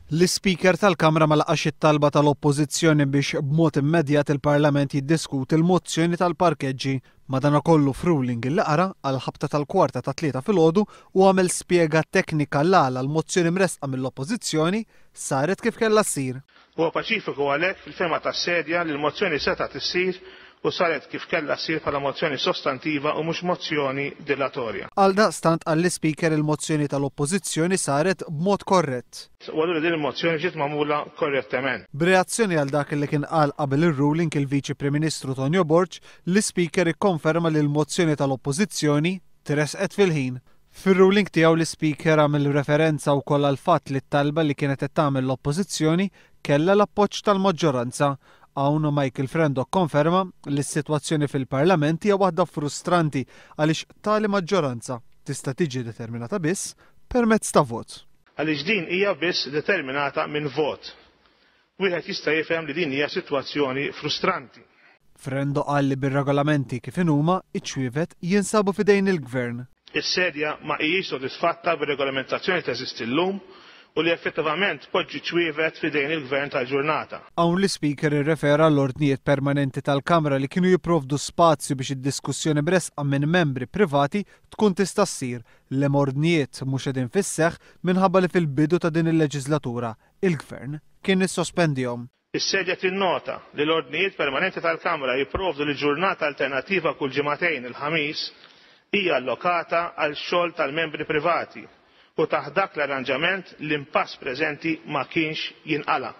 L-Speaker tal-Kamra ma laqax it-talba tal-Oppożizzjoni biex b'mod immedjat il-Parlament jiddiskuti l-mozzjoni tal-parkeġġi madankollu f'ruling il qara għal ħabta tal-kwarta ta' tlieta filgħodu u għamel spjega teknika l-għala l-mozzjoni mresqa mill-Oppożizzjoni saret kif kellha ssir. Huwa paċifiku għalhekk fil-fema tas-sedja li l-mozzjoni seta' tissir u saret kif kellha ssir bħala mozzjoni sostantiva u mhux mozzjoni dilatorja. Għaldaqstant għall-Speaker il-mozzjoni tal-Oppożizzjoni saret b'mod korrett. U allura din il-mozzjoni ġiet magħmula korrettament. B'reazzjoni għal dak li kien qal qabel ir-ruling il-Viċi Prim Ministru Tonio Borg, l-Speaker ikkonferma li l-mozzjoni tal-Oppożizzjoni tresqet fil-ħin. Fir-ruling tiegħu l-Speaker għamel referenza wkoll għal fatt li t-talba li kienet qed tagħmel l-Oppożizzjoni kellha l-appoġġ tal-maġġoranza. Hawn Michael Frendok konferma li s-sitwazzjoni fil-Parlament hija waħda frustranti għaliex tali maġġoranza tista' tiġi determinata biss permezz ta' vot. Għaliex din hija biss determinata minn vot. Wieħed jista' jifhem li din hija sitwazzjoni frustranti. Frendok qal li bir-regolamenti kif huma iċ-ċwievet jinsabu f'idejn il-Gvern. Is-sedja ma hijiex sodisfatta bir-regolamentazzjoni teżisti llum u li effettivament poġġi ċwievet f'idejn il-Gvern tal-ġurnata. Hawn l-Speaker irrefera l-ordnijiet permanenti tal-Kamra li kienu jipprovdu spazju biex id-diskussjoni mresqa minn membri privati tkun tista' ssir li ordnijiet mhux qegħdin fis-seħħ minħabba li fil-bidu ta' din il-leġislatura il-Gvern kien issospendihom. Is-sedja tinnota li l-ordnijiet permanenti tal-Kamra jipprovdu li ġurnata alternattiva kull ġimagħtejn il-ħamis hija allokata għal xogħol tal-membri privati u taħt dak l-arranġament l-impass preżenti ma kienx jinqala.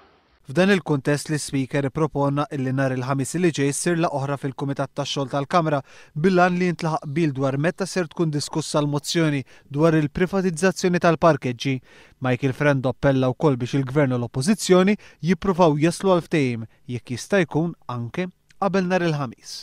F'dan il-kuntest l-Speaker ipproponna illi nhar il-ħamis li ġej ssir laqgħa oħra fil-Kumitat tax-Xogħol tal-Kamra bil-għan li jintlaħaq bil dwar meta ser tkun diskussa l-mozzjoni dwar il-privatizzazzjoni tal-parkeġġi. Michael Frendok appella wkoll biex il-Gvern u l-Oppożizzjoni jippruvaw jaslu għal ftehim jekk jista' jkun anke qabel nhar il-ħamis.